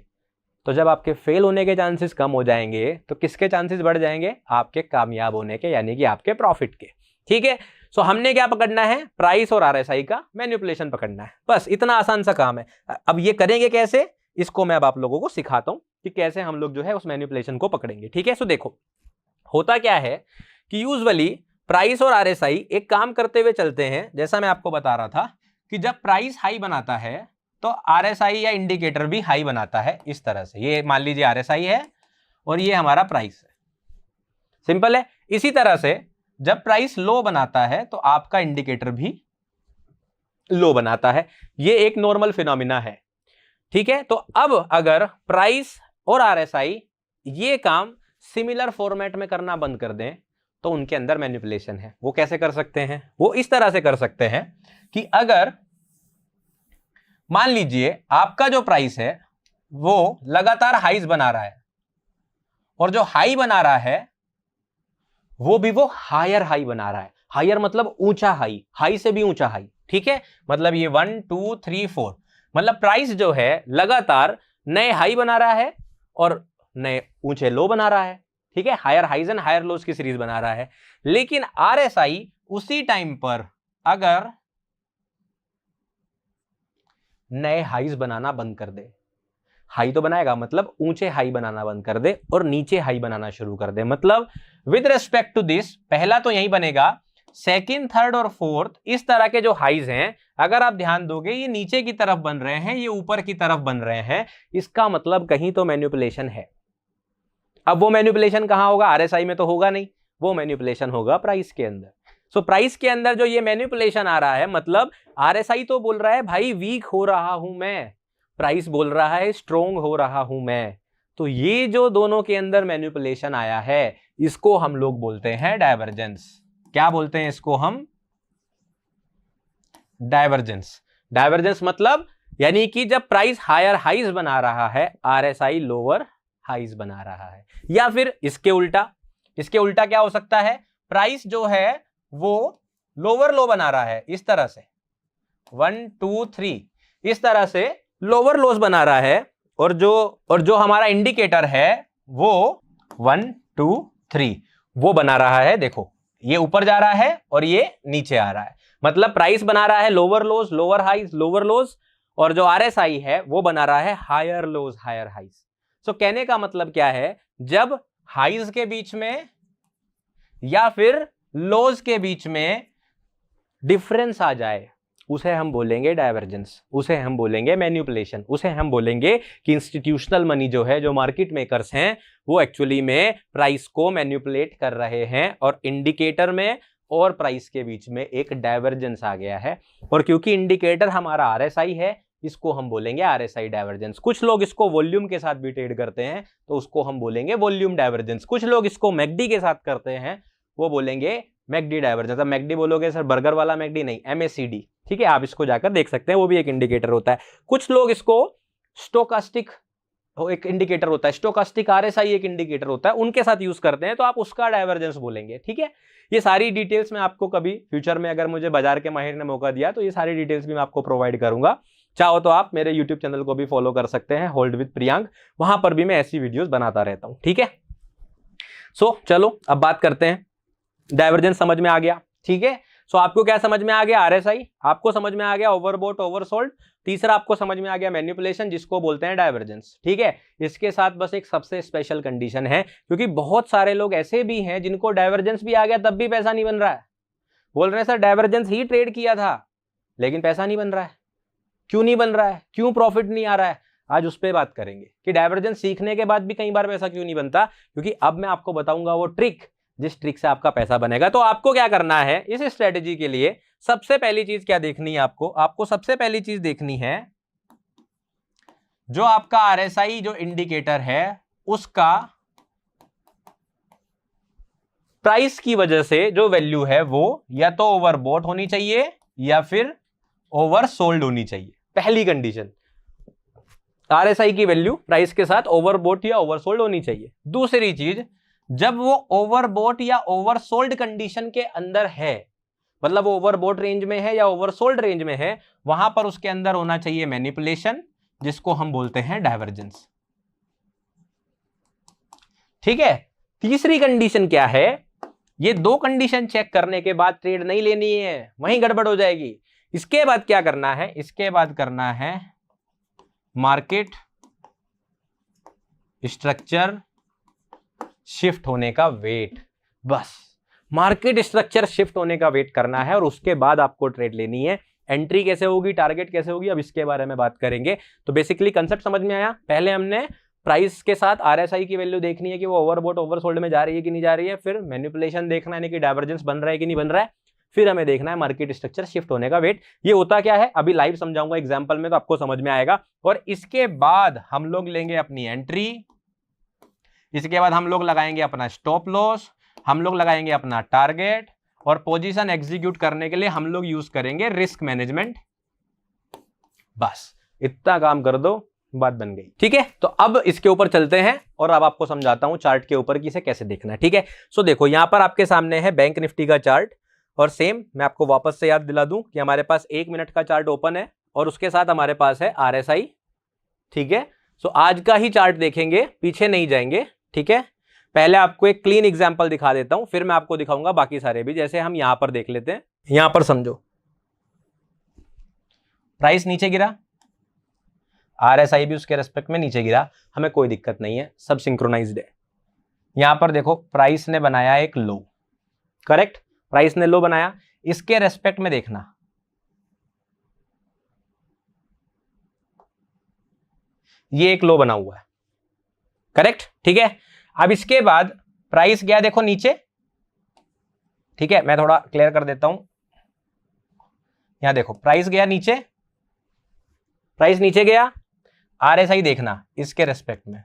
Speaker 1: तो जब आपके फेल होने के चांसेस कम हो जाएंगे, तो किसके चांसेस बढ़ जाएंगे? आपके कामयाब होने के, यानी कि आपके प्रॉफिट के, ठीक है। सो हमने क्या पकड़ना है? प्राइस और आरएसआई का मैनिपुलेशन पकड़ना है, बस इतना आसान सा काम है। अब ये करेंगे कैसे, इसको मैं अब आप लोगों को सिखाता हूं कि कैसे हम लोग जो है उस मैनिपुलेशन को पकड़ेंगे, ठीक है। सो देखो, होता क्या है कि यूजुअली प्राइस और आरएसआई एक काम करते हुए चलते हैं। जैसा मैं आपको बता रहा था कि जब प्राइस हाई बनाता है, तो आरएसआई या इंडिकेटर भी हाई बनाता है, इस तरह से। ये मान लीजिए आरएसआई है और ये हमारा प्राइस है, सिंपल है। इसी तरह से जब प्राइस लो बनाता है, तो आपका इंडिकेटर भी लो बनाता है। ये एक नॉर्मल फिनोमिना है, ठीक है। तो अब अगर प्राइस और आरएसआई ये काम सिमिलर फॉर्मेट में करना बंद कर दें, तो उनके अंदर मैनिपुलेशन है। वो कैसे कर सकते हैं? वो इस तरह से कर सकते हैं कि अगर मान लीजिए आपका जो प्राइस है वो लगातार हाईज बना रहा है, और जो हाई बना रहा है वो भी वो हायर हाई बना रहा है। हायर मतलब ऊंचा हाई, हाई से भी ऊंचा हाई, ठीक है। मतलब ये 1 2 3 4, मतलब प्राइस जो है लगातार नए हाई बना रहा है और नए ऊंचे लो बना रहा है, ठीक है। Higher highs and higher lows की सीरीज बना रहा है। लेकिन आरएसआई उसी टाइम पर अगर नए हाईज बनाना बंद कर दे, हाई तो बनाएगा, मतलब ऊंचे हाई बनाना बंद कर दे और नीचे हाई बनाना शुरू कर दे, मतलब विद रिस्पेक्ट टू दिस, पहला तो यही बनेगा, सेकंड, थर्ड और फोर्थ इस तरह के जो हाईज हैं, अगर आप ध्यान दोगे ये नीचे की तरफ बन रहे हैं, ये ऊपर की तरफ बन रहे हैं, इसका मतलब कहीं तो मैनिपुलेशन है। अब वो मैनिपुलेशन कहां होगा? आरएसआई में तो होगा नहीं, वो मैनिपुलेशन होगा प्राइस के अंदर। सो प्राइस के अंदर जो ये मैनिपुलेशन आ रहा है, मतलब आरएसआई तो बोल रहा है भाई वीक हो रहा हूं मैं, प्राइस बोल रहा है स्ट्रोंग हो रहा हूं मैं। तो ये जो दोनों के अंदर मैनिपुलेशन आया है, इसको हम लोग बोलते हैं डाइवर्जेंस। क्या बोलते हैं इसको हम? डाइवर्जेंस। डाइवर्जेंस मतलब यानी कि जब प्राइस हायर हाइज बना रहा है, आरएसआई लोअर हाइज बना रहा है। या फिर इसके उल्टा, इसके उल्टा क्या हो सकता है? प्राइस जो है वो लोअर लो बना रहा है, इस तरह से 1 2 3 इस तरह से लोअर लोज बना रहा है, और जो हमारा इंडिकेटर है वो 1 2 3 वो बना रहा है। देखो ये ऊपर जा रहा है और ये नीचे आ रहा है, मतलब प्राइस बना रहा है lower lows, lower highs, lower lows, और जो आरएसआई है वो बना रहा है higher lows, higher highs. So कहने का मतलब क्या है? जब हाइज के बीच में या फिर लोज के बीच में डिफरेंस आ जाए, उसे हम बोलेंगे डाइवर्जेंस, उसे हम बोलेंगे मैनिपुलेशन, उसे हम बोलेंगे कि इंस्टीट्यूशनल मनी जो है, जो मार्केट मेकर्स हैं, वो एक्चुअली में प्राइस को मैनिपुलेट कर रहे हैं, और इंडिकेटर में और प्राइस के बीच में एक डाइवर्जेंस आ गया है। और क्योंकि इंडिकेटर हमारा आरएसआई है, इसको हम बोलेंगे आरएसआई डाइवर्जेंस। कुछ लोग इसको वॉल्यूम के साथ भी ट्रेड करते हैं, तो उसको हम बोलेंगे वॉल्यूम डाइवर्जेंस। कुछ लोग इसको मैकडी के साथ करते हैं, वो बोलेंगे मैकडी डाइवर्जेंस। अब मैकडी बोलोगे सर बर्गर वाला मैकडी नहीं, एमएसीडी, ठीक है, आप इसको जाकर देख सकते हैं, वो भी एक इंडिकेटर होता है। कुछ लोग इसको स्टोकास्टिक एक इंडिकेटर होता है, स्टोकास्टिक आरएसआई एक इंडिकेटर होता है, उनके साथ यूज करते हैं, तो आप उसका डाइवर्जेंस बोलेंगे, ठीक है। ये सारी डिटेल्स मैं आपको कभी फ्यूचर में, अगर मुझे बाजार के माहिर ने मौका दिया, तो ये सारी डिटेल्स भी मैं आपको प्रोवाइड करूंगा चाहो तो आप मेरे यूट्यूब चैनल को भी फॉलो कर सकते हैं, होल्ड विद प्रियांक, वहां पर भी मैं ऐसी वीडियोस बनाता रहता हूं, ठीक है। सो चलो अब बात करते हैं, डाइवर्जेंस समझ में आ गया, ठीक है। सो आपको क्या समझ में आ गया, आरएसआई आपको समझ में आ गया, ओवरबोट ओवरसोल्ड, तीसरा आपको समझ में आ गया मैनिपुलेशन, जिसको बोलते हैं डाइवर्जेंस, ठीक है। इसके साथ बस एक सबसे स्पेशल कंडीशन है, क्योंकि बहुत सारे लोग ऐसे भी हैं जिनको डाइवर्जेंस भी आ गया तब भी पैसा नहीं बन रहा है, बोल रहे हैं सर डाइवर्जेंस ही ट्रेड किया था लेकिन पैसा नहीं बन रहा है, क्यों नहीं बन रहा है, क्यों प्रॉफिट नहीं आ रहा है। आज उस पर बात करेंगे कि डाइवर्जेंस सीखने के बाद भी कई बार पैसा क्यों नहीं बनता, क्योंकि अब मैं आपको बताऊंगा वो ट्रिक जिस ट्रिक से आपका पैसा बनेगा। तो आपको क्या करना है इस स्ट्रेटेजी के लिए, सबसे पहली चीज क्या देखनी है आपको सबसे पहली चीज देखनी है जो आपका आरएसआई जो इंडिकेटर है उसका प्राइस की वजह से जो वैल्यू है वो या तो ओवरबोट होनी चाहिए या फिर ओवरसोल्ड होनी चाहिए, पहली कंडीशन। आरएसआई की वैल्यू प्राइस के साथ ओवरबोट या ओवरसोल्ड होनी चाहिए। दूसरी चीज, जब वो ओवरबोट या ओवरसोल्ड कंडीशन के अंदर है, मतलब वो ओवरबोट रेंज में है या ओवरसोल्ड रेंज में है, वहां पर उसके अंदर होना चाहिए मैनिपुलेशन, जिसको हम बोलते हैं डाइवर्जेंस, ठीक है। तीसरी कंडीशन क्या है, ये दो कंडीशन चेक करने के बाद ट्रेड नहीं लेनी है, वहीं गड़बड़ हो जाएगी। इसके बाद क्या करना है, इसके बाद करना है मार्केट स्ट्रक्चर शिफ्ट होने का वेट, बस मार्केट स्ट्रक्चर शिफ्ट होने का वेट करना है और उसके बाद आपको ट्रेड लेनी है। एंट्री कैसे होगी, टारगेट कैसे होगी, अब इसके बारे में बात करेंगे। तो बेसिकली कंसेप्ट समझ में आया। पहले हमने प्राइस के साथ आरएसआई की वैल्यू देखनी है कि वो ओवरबोट ओवरसोल्ड में जा रही है कि नहीं जा रही है, फिर मैनिपुलेशन देखना है कि डाइवर्जेंस बन रहा है कि नहीं बन रहा है, फिर हमें देखना है मार्केट स्ट्रक्चर शिफ्ट होने का वेट। ये होता क्या है अभी लाइव समझाऊंगा एग्जांपल में, तो आपको समझ में आएगा। और इसके बाद हम लोग लेंगे अपनी एंट्री, इसके बाद हम लोग लगाएंगे अपना स्टॉप लॉस, हम लोग लगाएंगे अपना टारगेट, और पोजीशन एग्जीक्यूट करने के लिए हम लोग यूज करेंगे रिस्क मैनेजमेंट। बस इतना काम कर दो, बात बन गई, ठीक है। तो अब इसके ऊपर चलते हैं और अब आपको समझाता हूं चार्ट के ऊपर कि इसे कैसे देखना है, ठीक है। सो देखो यहां पर आपके सामने है बैंक निफ्टी का चार्ट, और सेम मैं आपको वापस से याद दिला दूं कि हमारे पास 1 मिनट का चार्ट ओपन है और उसके साथ हमारे पास है आरएसआई, ठीक है। सो आज का ही चार्ट देखेंगे, पीछे नहीं जाएंगे, ठीक है। पहले आपको एक क्लीन एग्जांपल दिखा देता हूं, फिर मैं आपको दिखाऊंगा बाकी सारे भी। जैसे हम यहां पर देख लेते हैं, यहां पर समझो प्राइस नीचे गिरा, आरएसआई भी उसके रेस्पेक्ट में नीचे गिरा, हमें कोई दिक्कत नहीं है, सब सिंक्रोनाइज्ड है। यहां पर देखो प्राइस ने बनाया एक लो, करेक्ट, प्राइस ने लो बनाया, इसके रेस्पेक्ट में देखना ये एक लो बना हुआ है, करेक्ट, ठीक है। अब इसके बाद प्राइस गया देखो नीचे, ठीक है, मैं थोड़ा क्लियर कर देता हूं। यहां देखो प्राइस गया नीचे, प्राइस नीचे गया, आरएसआई देखना इसके रेस्पेक्ट में,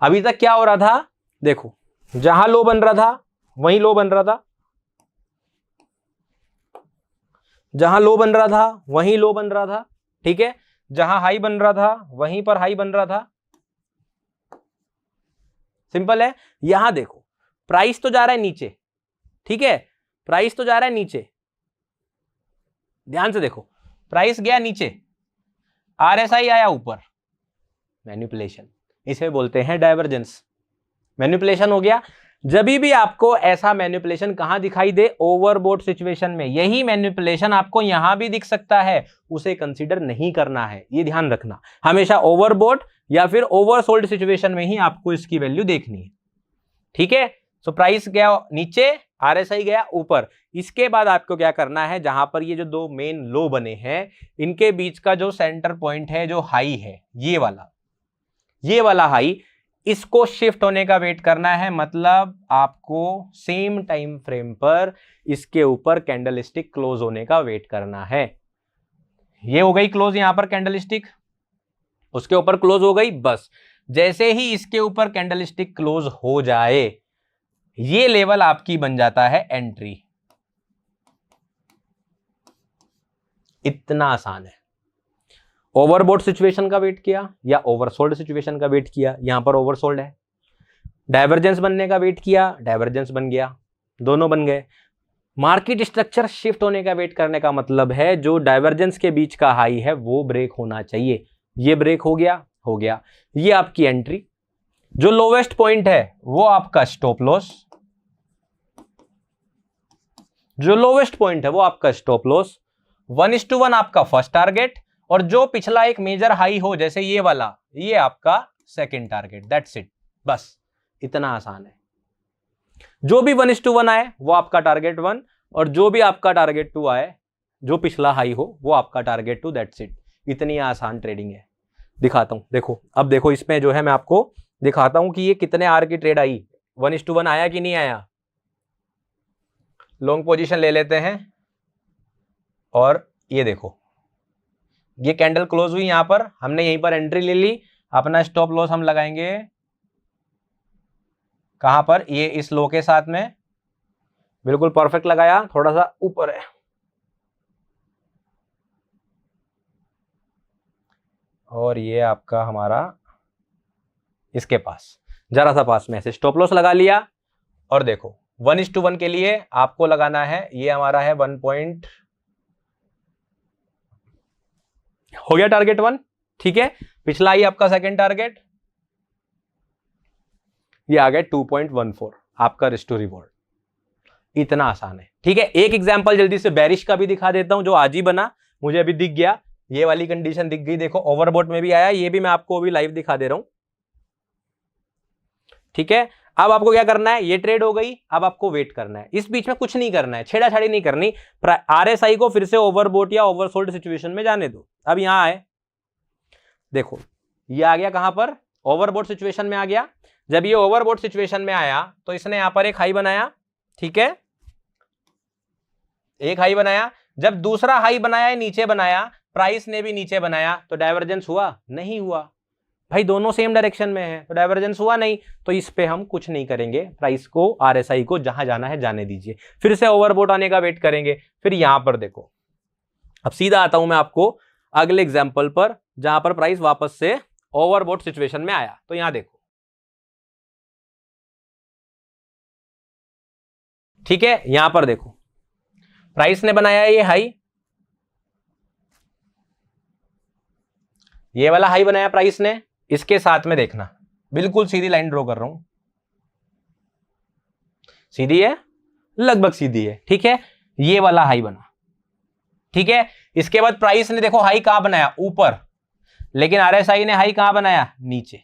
Speaker 1: अभी तक क्या हो रहा था, देखो जहां लो बन रहा था वहीं लो बन रहा था, जहां लो बन रहा था वहीं लो बन रहा था, ठीक है। जहां हाई बन रहा था वहीं पर हाई बन रहा था, सिंपल है। यहां देखो प्राइस तो जा रहा है नीचे, ठीक है, प्राइस तो जा रहा है नीचे, ध्यान से देखो प्राइस गया नीचे, आरएसआई आया ऊपर, मैनिपुलेशन, इसे बोलते हैं डाइवर्जेंस, मैनिपुलेशन हो गया। जब भी आपको ऐसा मैनिपुलेशन कहां दिखाई दे, ओवरबोट सिचुएशन में, यही मैनिपुलेशन आपको यहां भी दिख सकता है, उसे कंसीडर नहीं करना है, ये ध्यान रखना। हमेशा ओवरबोट या फिर ओवरसोल्ड सिचुएशन में ही आपको इसकी वैल्यू देखनी है, ठीक है। सो प्राइस गया नीचे, आरएसआई गया ऊपर, इसके बाद आपको क्या करना है, जहां पर ये जो दो मेन लो बने हैं इनके बीच का जो सेंटर पॉइंट है, जो हाई है, ये वाला हाई, इसको शिफ्ट होने का वेट करना है। मतलब आपको सेम टाइम फ्रेम पर इसके ऊपर कैंडलस्टिक क्लोज होने का वेट करना है। ये हो गई क्लोज, यहां पर कैंडलस्टिक उसके ऊपर क्लोज हो गई, बस जैसे ही इसके ऊपर कैंडलस्टिक क्लोज हो जाए, ये लेवल आपकी बन जाता है एंट्री। इतना आसान है। ओवरबोट सिचुएशन का वेट किया या ओवरसोल्ड सिचुएशन का वेट किया, यहां पर ओवरसोल्ड है, डाइवर्जेंस बनने का वेट किया, डाइवर्जेंस बन गया, दोनों बन गए। मार्केट स्ट्रक्चर शिफ्ट होने का वेट करने का मतलब है जो डाइवर्जेंस के बीच का हाई है वो ब्रेक होना चाहिए। ये ब्रेक हो गया, हो गया, ये आपकी एंट्री। जो लोवेस्ट पॉइंट है वो आपका स्टॉप लॉस, जो लोवेस्ट पॉइंट है वो आपका स्टॉप लॉस। 1:1 आपका फर्स्ट टारगेट, और जो पिछला एक मेजर हाई हो जैसे ये वाला, ये आपका सेकंड टारगेट। दैट्स इट, बस इतना आसान है। जो भी 1:1 आए वो आपका टारगेट 1, और जो भी आपका टारगेट 2 आए, जो पिछला हाई हो वो आपका टारगेट 2। दैट्स इट, इतनी आसान ट्रेडिंग है। दिखाता हूं, देखो अब देखो इसमें जो है मैं आपको दिखाता हूं कि ये कितने आर की ट्रेड आई। 1:1 आया कि नहीं आया। लॉन्ग पोजीशन ले लेते हैं, और ये देखो ये कैंडल क्लोज हुई, यहां पर हमने यहीं पर एंट्री ले ली। अपना स्टॉप लॉस हम लगाएंगे कहां पर, ये इस लो के साथ में, बिल्कुल परफेक्ट लगाया, थोड़ा सा ऊपर है। और ये आपका हमारा इसके पास, जरा सा पास में से स्टॉप लॉस लगा लिया। और देखो 1:1 के लिए आपको लगाना है, ये हमारा है 1 पॉइंट, हो गया टारगेट 1। ठीक है, पिछला ही आपका सेकंड टारगेट, ये आ गया 2.14 आपका रिस्क टू रिवॉर्ड। इतना आसान है। ठीक है, एक एग्जांपल जल्दी से बेरिश का भी दिखा देता हूं जो आज ही बना, मुझे अभी दिख गया, ये वाली कंडीशन दिख गई। देखो ओवरबॉट में भी आया, ये भी मैं आपको अभी लाइव दिखा दे रहा हूं। ठीक है, अब आपको क्या करना है, ये ट्रेड हो गई, अब आपको वेट करना है, इस बीच में कुछ नहीं करना है, छेड़ाछाड़ी नहीं करनी। आरएसआई को फिर से ओवरबॉट या ओवरसोल्ड सिचुएशन में जाने दो। अब यहां आए, देखो ये आ गया कहां पर, ओवरबॉट सिचुएशन में आ गया। जब ये ओवरबॉट सिचुएशन में आया तो इसने यहां पर एक हाई बनाया। ठीक है, एक हाई बनाया, जब दूसरा हाई बनाया नीचे बनाया, प्राइस ने भी नीचे बनाया, तो डाइवर्जेंस हुआ? नहीं हुआ भाई, दोनों सेम डायरेक्शन में है तो डाइवर्जेंस हुआ नहीं। तो इस पे हम कुछ नहीं करेंगे, प्राइस को, आरएसआई को जहां जाना है जाने दीजिए, फिर से ओवरबॉट आने का वेट करेंगे। फिर यहां पर देखो, अब सीधा आता हूं मैं आपको अगले एग्जांपल पर, जहां पर प्राइस वापस से ओवरबॉट सिचुएशन में आया। तो यहां देखो, ठीक है, यहां पर देखो प्राइस ने बनाया ये हाई, ये वाला हाई बनाया प्राइस ने, इसके साथ में देखना बिल्कुल सीधी लाइन ड्रॉ कर रहा हूं, सीधी है, लगभग सीधी है। ठीक है, ये वाला हाई बना। ठीक है, इसके बाद प्राइस ने देखो हाई कहां बनाया, ऊपर, लेकिन आरएसआई ने हाई कहां बनाया, नीचे।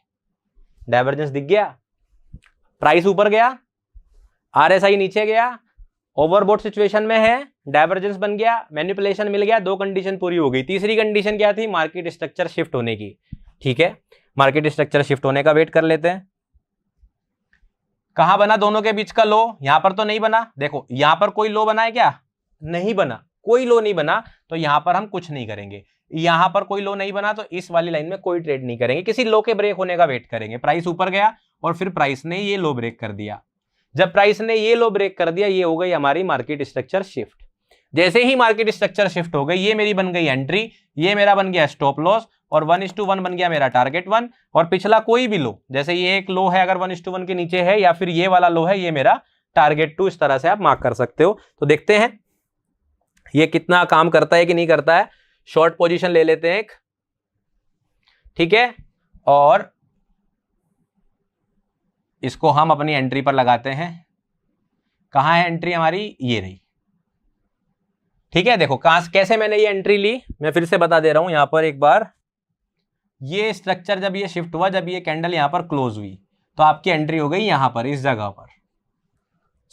Speaker 1: डाइवर्जेंस दिख गया, प्राइस ऊपर गया, आरएसआई नीचे गया, ओवरबॉट सिचुएशन में है, डाइवर्जेंस बन गया, मैनिपुलेशन मिल गया, दो कंडीशन पूरी हो गई। तीसरी कंडीशन क्या थी, मार्केट स्ट्रक्चर शिफ्ट होने की। ठीक है, मार्केट स्ट्रक्चर शिफ्ट होने का वेट कर लेते हैं। कहां बना दोनों के बीच का लो, यहां पर तो नहीं बना। देखो यहां पर कोई लो बना है क्या, नहीं बना, कोई लो नहीं बना, तो यहां पर हम कुछ नहीं करेंगे। यहां पर कोई लो नहीं बना तो इस वाली लाइन में कोई ट्रेड नहीं करेंगे, किसी लो के ब्रेक होने का वेट करेंगे। प्राइस ऊपर गया और फिर प्राइस ने ये लो ब्रेक कर दिया, जब प्राइस ने ये लो ब्रेक कर दिया, ये हो गई हमारी मार्केट स्ट्रक्चर शिफ्ट। जैसे ही मार्केट स्ट्रक्चर शिफ्ट हो गई, ये मेरी बन गई एंट्री, ये मेरा बन गया स्टॉप लॉस, और 1:1 बन गया मेरा टारगेट 1। और पिछला कोई भी लो, जैसे ये एक लो है अगर 1:1 के नीचे है, या फिर ये वाला लो है, ये मेरा टारगेट 2, इस तरह से आप मार्क कर सकते हो। तो देखते हैं ये कितना काम करता है कि नहीं करता है। शॉर्ट पोजीशन ले लेते हैं एक, ठीक है, और इसको हम अपनी एंट्री पर लगाते हैं। कहां है एंट्री हमारी, ये रही। ठीक है, देखो कहां कैसे मैंने ये एंट्री ली, मैं फिर से बता दे रहा हूं। यहां पर एक बार ये स्ट्रक्चर जब ये शिफ्ट हुआ, जब ये कैंडल यहां पर क्लोज हुई, तो आपकी एंट्री हो गई यहां पर, इस जगह पर,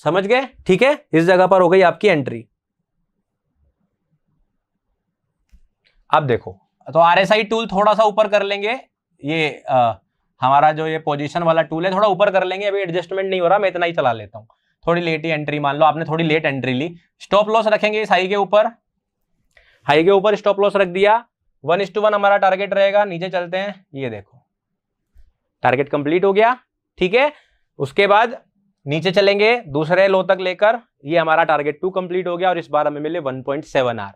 Speaker 1: समझ गए। ठीक है, इस जगह पर हो गई आपकी एंट्री। अब देखो, तो आरएसआई टूल थोड़ा सा ऊपर कर लेंगे, ये हमारा जो ये पोजीशन वाला टूल है थोड़ा ऊपर कर लेंगे। अभी एडजस्टमेंट नहीं हो रहा, मैं इतना ही चला लेता हूं। थोड़ी लेट ही एंट्री, मान लो आपने थोड़ी लेट एंट्री ली, स्टॉप लॉस रखेंगे इस हाई के ऊपर, हाई के ऊपर स्टॉप लॉस रख दिया। 1:1 हमारा टारगेट रहेगा। नीचे चलते हैं, ये देखो टारगेट कंप्लीट हो गया। ठीक है, उसके बाद नीचे चलेंगे दूसरे लो तक लेकर, ये हमारा टारगेट 2 कंप्लीट हो गया, और इस बार हमें मिले 1.7 आर।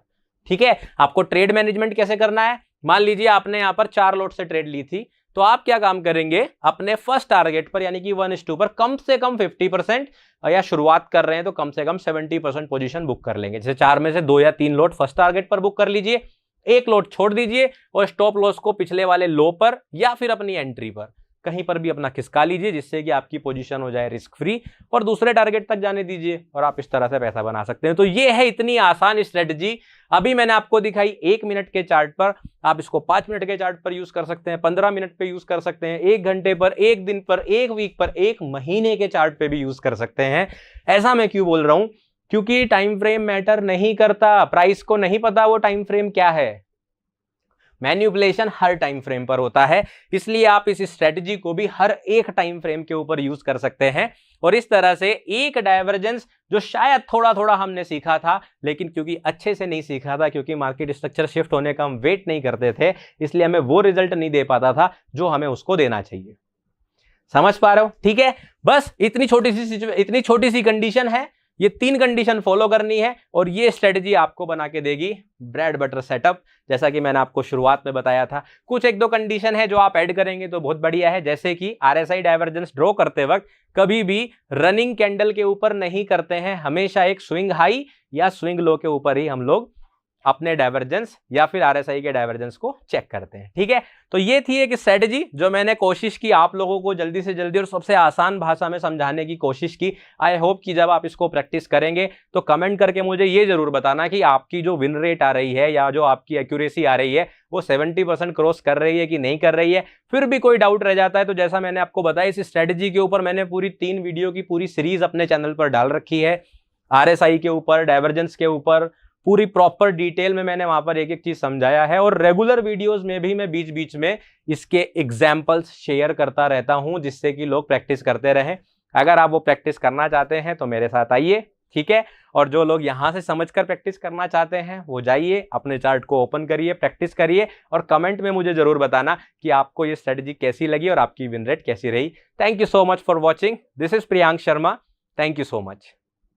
Speaker 1: ठीक है, आपको ट्रेड मैनेजमेंट कैसे करना है, मान लीजिए आपने यहां पर 4 लॉट से ट्रेड ली थी, तो आप क्या काम करेंगे, अपने फर्स्ट टारगेट पर यानी कि 1:2 पर कम से कम 50% या शुरुआत कर रहे हैं तो कम से कम 70% पोजीशन बुक कर लेंगे। जैसे 4 में से 2 या 3 लोट फर्स्ट टारगेट पर बुक कर लीजिए, 1 लोट छोड़ दीजिए और स्टॉप लॉस को पिछले वाले लो पर या फिर अपनी एंट्री पर कहीं पर भी अपना खिसका लीजिए, जिससे कि आपकी पोजीशन हो जाए रिस्क फ्री और दूसरे टारगेट तक जाने दीजिए और आप इस तरह से पैसा बना सकते हैं। तो ये है इतनी आसान स्ट्रेटजी। अभी मैंने आपको दिखाई 1 मिनट के चार्ट पर, आप इसको 5 मिनट के चार्ट पर यूज कर सकते हैं, 15 मिनट पे यूज कर सकते हैं, 1 घंटे पर, 1 दिन पर, 1 वीक पर, 1 महीने के चार्ट पे भी यूज कर सकते हैं। ऐसा मैं क्यों बोल रहा हूं, क्योंकि टाइम फ्रेम मैटर नहीं करता। प्राइस को नहीं पता वो टाइम फ्रेम क्या है, मैनिपुलेशन हर टाइम फ्रेम पर होता है। इसलिए आप इस स्ट्रेटजी को भी हर एक टाइम फ्रेम के ऊपर यूज कर सकते हैं और इस तरह से एक डाइवर्जेंस जो शायद थोड़ा थोड़ा हमने सीखा था, लेकिन क्योंकि अच्छे से नहीं सीखा था, क्योंकि मार्केट स्ट्रक्चर शिफ्ट होने का हम वेट नहीं करते थे, इसलिए हमें वो रिजल्ट नहीं दे पाता था जो हमें उसको देना चाहिए। समझ पा रहे हो? ठीक है, बस इतनी छोटी सी कंडीशन है, ये 3 कंडीशन फॉलो करनी है और ये स्ट्रेटजी आपको बना के देगी ब्रेड बटर सेटअप। जैसा कि मैंने आपको शुरुआत में बताया था, कुछ 1-2 कंडीशन है जो आप ऐड करेंगे तो बहुत बढ़िया है। जैसे कि RSI डाइवर्जेंस ड्रॉ करते वक्त कभी भी रनिंग कैंडल के ऊपर नहीं करते हैं, हमेशा एक स्विंग हाई या स्विंग लो के ऊपर ही हम लोग अपने डाइवर्जेंस या फिर RSI के डाइवर्जेंस को चेक करते हैं। ठीक है, तो ये थी एक स्ट्रेटजी जो मैंने कोशिश की आप लोगों को जल्दी से जल्दी और सबसे आसान भाषा में समझाने की कोशिश की। आई होप कि जब आप इसको प्रैक्टिस करेंगे तो कमेंट करके मुझे ये जरूर बताना कि आपकी जो विन रेट आ रही है या जो आपकी एक्यूरेसी आ रही है वो 70% क्रॉस कर रही है कि नहीं कर रही है। फिर भी कोई डाउट रह जाता है तो जैसा मैंने आपको बताया, इस स्ट्रेटजी के ऊपर मैंने पूरी 3 वीडियो की पूरी सीरीज अपने चैनल पर डाल रखी है। RSI के ऊपर, डाइवर्जेंस के ऊपर पूरी प्रॉपर डिटेल में मैंने वहां पर एक एक चीज समझाया है और रेगुलर वीडियोस में भी मैं बीच बीच में इसके एग्जाम्पल्स शेयर करता रहता हूं, जिससे कि लोग प्रैक्टिस करते रहें। अगर आप वो प्रैक्टिस करना चाहते हैं तो मेरे साथ आइए, ठीक है। और जो लोग यहां से समझकर प्रैक्टिस करना चाहते हैं वो जाइए, अपने चार्ट को ओपन करिए, प्रैक्टिस करिए और कमेंट में मुझे जरूर बताना कि आपको ये स्ट्रेटजी कैसी लगी और आपकी विन रेट कैसी रही। Thank you so much for watching. This is Priyank Sharma. Thank you so much.